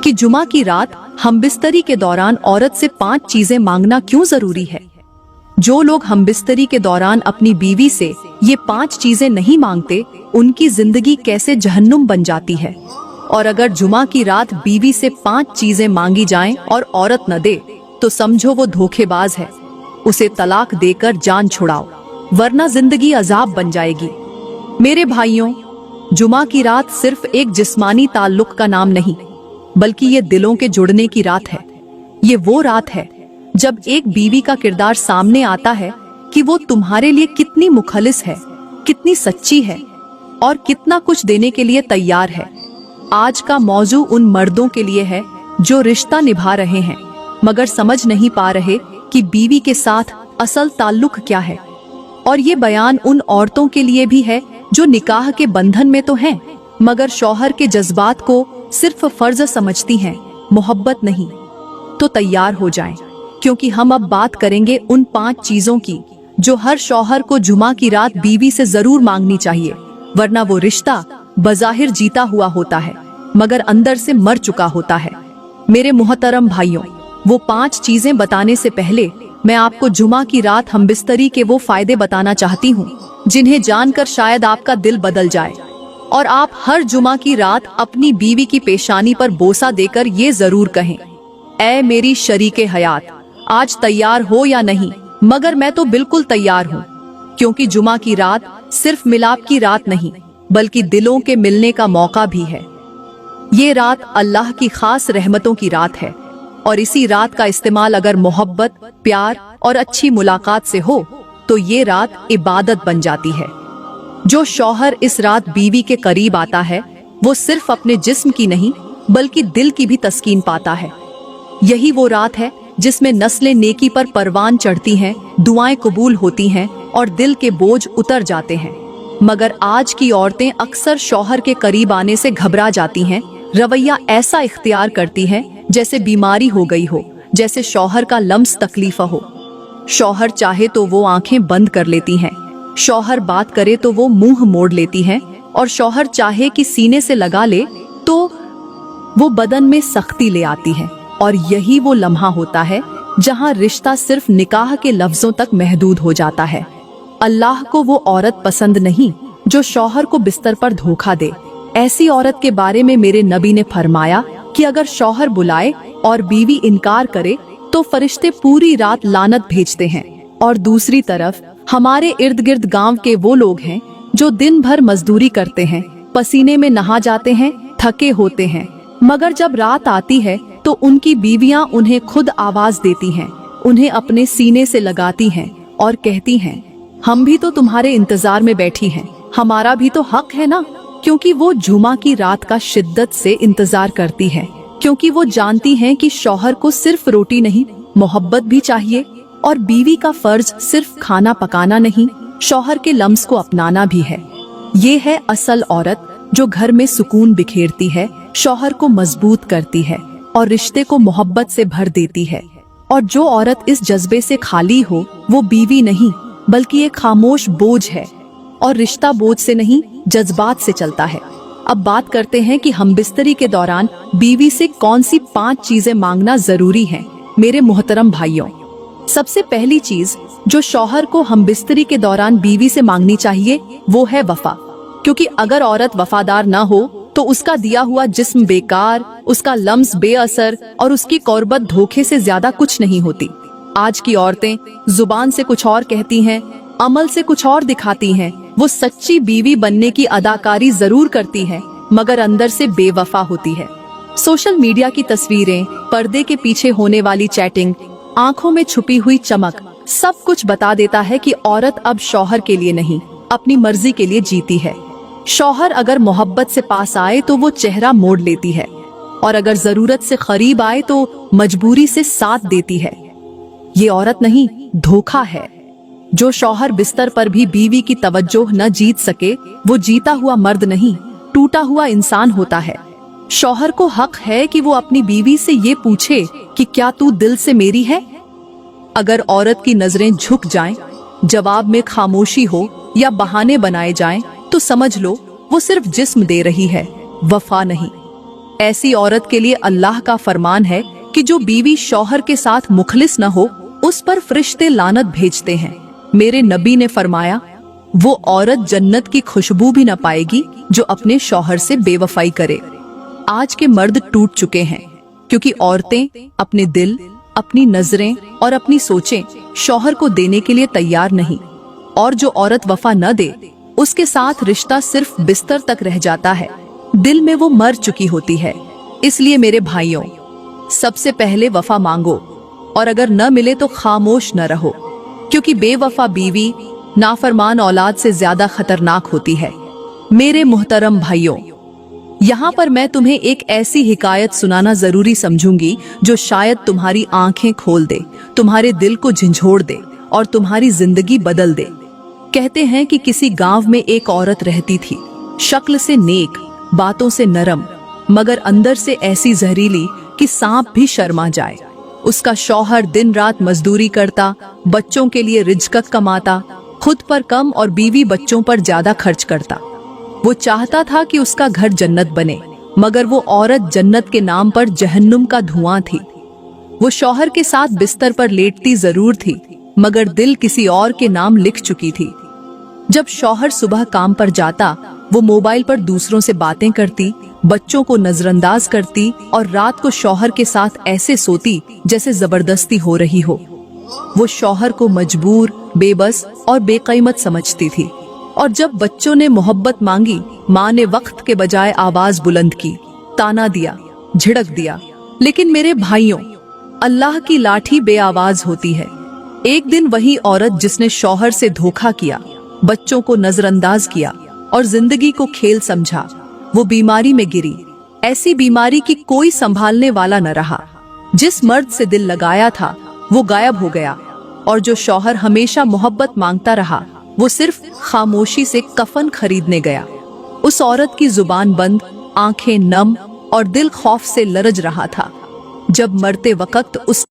कि जुमा की रात हमबिस्तरी के दौरान औरत से 5 चीजें मांगना क्यों जरूरी है। जो लोग हमबिस्तरी के दौरान अपनी बीवी से ये 5 चीजें नहीं मांगते, उनकी जिंदगी कैसे जहन्नुम बन जाती है। और अगर जुमा की रात बीवी से 5 चीजें मांगी जाएं और औरत न दे, तो समझो वो धोखेबाज है। उसे तलाक देकर जान छुड़ाओ, वरना जिंदगी अजाब बन जाएगी। मेरे भाइयों, जुमा की रात सिर्फ एक जिस्मानी ताल्लुक का नाम नहीं, बल्कि ये दिलों के जुड़ने की रात है। ये वो रात है जब एक बीवी का किरदार सामने आता है कि वो तुम्हारे लिए कितनी मुखलिस है, कितनी सच्ची है और कितना कुछ देने के लिए तैयार है। आज का मौजू उन मर्दों के लिए है जो रिश्ता निभा रहे हैं मगर समझ नहीं पा रहे कि बीवी के साथ असल ताल्लुक क्या है। और ये बयान उन औरतों के लिए भी है जो निकाह के बंधन में तो हैं, मगर शौहर के जज्बात को सिर्फ फर्ज समझती हैं, मोहब्बत नहीं। तो तैयार हो जाएं, क्योंकि हम अब बात करेंगे उन 5 चीजों की जो हर शौहर को जुमा की रात बीवी से जरूर मांगनी चाहिए, वरना वो रिश्ता बज़ाहिर जीता हुआ होता है मगर अंदर से मर चुका होता है। मेरे मुहतरम भाइयों, वो 5 चीजें बताने से पहले मैं आपको जुमा की रात हमबिस्तरी के वो फायदे बताना चाहती हूँ जिन्हें जानकर शायद आपका दिल बदल जाए और आप हर जुमा की रात अपनी बीवी की पेशानी पर बोसा देकर ये जरूर कहें, ऐ मेरी शरीके हयात, आज तैयार हो या नहीं, मगर मैं तो बिल्कुल तैयार हूँ। क्योंकि जुमा की रात सिर्फ मिलाप की रात नहीं, बल्कि दिलों के मिलने का मौका भी है। ये रात अल्लाह की खास रहमतों की रात है और इसी रात का इस्तेमाल अगर मोहब्बत, प्यार और अच्छी मुलाकात से हो तो ये रात इबादत बन जाती है। जो शौहर इस रात बीवी के करीब आता है, वो सिर्फ अपने जिस्म की नहीं बल्कि दिल की भी तस्कीन पाता है। यही वो रात है जिसमें नस्लें नेकी पर परवान चढ़ती हैं, दुआएं कबूल होती हैं और दिल के बोझ उतर जाते हैं। मगर आज की औरतें अक्सर शौहर के करीब आने से घबरा जाती हैं, रवैया ऐसा इख्तियार करती हैं जैसे बीमारी हो गई हो, जैसे शौहर का लम्स तकलीफ हो। शौहर चाहे तो वो आंखें बंद कर लेती हैं, शौहर बात करे तो वो मुंह मोड़ लेती हैं और शौहर चाहे कि सीने से लगा ले तो वो बदन में सख्ती ले आती है। और यही वो लम्हा होता है जहां रिश्ता सिर्फ निकाह के लफ्जों तक महदूद हो जाता है। अल्लाह को वो औरत पसंद नहीं जो शौहर को बिस्तर पर धोखा दे। ऐसी औरत के बारे में मेरे नबी ने फरमाया कि अगर शौहर बुलाए और बीवी इनकार करे तो फरिश्ते पूरी रात लानत भेजते हैं। और दूसरी तरफ हमारे इर्द गिर्द गांव के वो लोग हैं जो दिन भर मजदूरी करते हैं, पसीने में नहा जाते हैं, थके होते हैं, मगर जब रात आती है तो उनकी बीवियां उन्हें खुद आवाज देती हैं, उन्हें अपने सीने से लगाती हैं और कहती हैं, हम भी तो तुम्हारे इंतजार में बैठी हैं, हमारा भी तो हक है ना। क्योंकि वो जुमा की रात का शिद्दत से इंतजार करती है, क्योंकि वो जानती हैं कि शौहर को सिर्फ रोटी नहीं, मोहब्बत भी चाहिए और बीवी का फर्ज सिर्फ खाना पकाना नहीं, शौहर के लम्स को अपनाना भी है। ये है असल औरत जो घर में सुकून बिखेरती है, शौहर को मजबूत करती है और रिश्ते को मोहब्बत से भर देती है। और जो औरत इस जज्बे से खाली हो, वो बीवी नहीं बल्कि एक खामोश बोझ है। और रिश्ता बोझ से नहीं, जज्बात से चलता है। अब बात करते हैं कि हमबिस्तरी के दौरान बीवी से कौन सी 5 चीजें मांगना जरूरी है। मेरे मोहतरम भाइयों, सबसे पहली चीज जो शौहर को हमबिस्तरी के दौरान बीवी से मांगनी चाहिए वो है वफा। क्योंकि अगर औरत वफादार ना हो तो उसका दिया हुआ जिस्म बेकार, उसका लम्स बेअसर और उसकी कुर्बत धोखे से ज्यादा कुछ नहीं होती। आज की औरतें जुबान से कुछ और कहती हैं, अमल से कुछ और दिखाती हैं। वो सच्ची बीवी बनने की अदाकारी जरूर करती हैं, मगर अंदर से बेवफा होती है। सोशल मीडिया की तस्वीरें, पर्दे के पीछे होने वाली चैटिंग, आंखों में छुपी हुई चमक, सब कुछ बता देता है कि औरत अब शौहर के लिए नहीं, अपनी मर्जी के लिए जीती है। शौहर अगर मोहब्बत से पास आए तो वो चेहरा मोड़ लेती है और अगर जरूरत से करीब आए तो मजबूरी से साथ देती है। ये औरत नहीं, धोखा है। जो शौहर बिस्तर पर भी बीवी की तवज्जो न जीत सके, वो जीता हुआ मर्द नहीं, टूटा हुआ इंसान होता है। शौहर को हक है कि वो अपनी बीवी से ये पूछे कि क्या तू दिल से मेरी है। अगर औरत की नजरें झुक जाएं, जवाब में खामोशी हो या बहाने बनाए जाएं, तो समझ लो वो सिर्फ जिस्म दे रही है, वफा नहीं। ऐसी औरत के लिए अल्लाह का फरमान है कि जो बीवी शौहर के साथ मुखलिस न हो उस पर फरिश्ते लानत भेजते हैं। मेरे नबी ने फरमाया, वो औरत जन्नत की खुशबू भी न पाएगी जो अपने शौहर से बेवफाई करे। आज के मर्द टूट चुके हैं क्योंकि औरतें अपने दिल, अपनी नजरें और अपनी सोचें शौहर को देने के लिए तैयार नहीं, और जो औरत वफा न दे उसके साथ रिश्ता सिर्फ बिस्तर तक रह जाता है, दिल में वो मर चुकी होती है। इसलिए मेरे भाइयों, सबसे पहले वफा मांगो, और अगर न मिले तो खामोश न रहो, क्योंकि बेवफा बीवी नाफरमान औलाद से ज्यादा खतरनाक होती है। मेरे मुहतरम भाइयों, यहाँ पर मैं तुम्हें एक ऐसी हिकायत सुनाना जरूरी समझूंगी जो शायद तुम्हारी आंखें खोल दे, तुम्हारे दिल को झंझोड़ दे और तुम्हारी जिंदगी बदल दे। कहते हैं कि किसी गांव में एक औरत रहती थी, शक्ल से नेक, बातों से नरम, मगर अंदर से ऐसी जहरीली कि सांप भी शर्मा जाए। उसका शौहर दिन रात मजदूरी करता, बच्चों के लिए रिज़्क़ कमाता, खुद पर कम और बीवी बच्चों पर ज्यादा खर्च करता। वो चाहता था कि उसका घर जन्नत बने, मगर वो औरत जन्नत के नाम पर जहन्नुम का धुआं थी। वो शौहर के साथ बिस्तर पर लेटती जरूर थी, मगर दिल किसी और के नाम लिख चुकी थी। जब शौहर सुबह काम पर जाता, वो मोबाइल पर दूसरों से बातें करती, बच्चों को नजरअंदाज करती और रात को शौहर के साथ ऐसे सोती जैसे जबरदस्ती हो रही हो। वो शौहर को मजबूर, बेबस और बेकीमत समझती थी, और जब बच्चों ने मोहब्बत मांगी, माँ ने वक्त के बजाय आवाज बुलंद की, ताना दिया, झिड़क दिया। लेकिन मेरे भाइयों, अल्लाह की लाठी बेआवाज होती है। एक दिन वही औरत जिसने शौहर से धोखा किया, बच्चों को नजरअंदाज किया और जिंदगी को खेल समझा, वो बीमारी में गिरी। ऐसी बीमारी की कोई संभालने वाला न रहा। जिस मर्द से दिल लगाया था वो गायब हो गया, और जो शौहर हमेशा मोहब्बत मांगता रहा वो सिर्फ खामोशी से कफन खरीदने गया। उस औरत की जुबान बंद, आंखें नम और दिल खौफ से लरज रहा था। जब मरते वक्त उस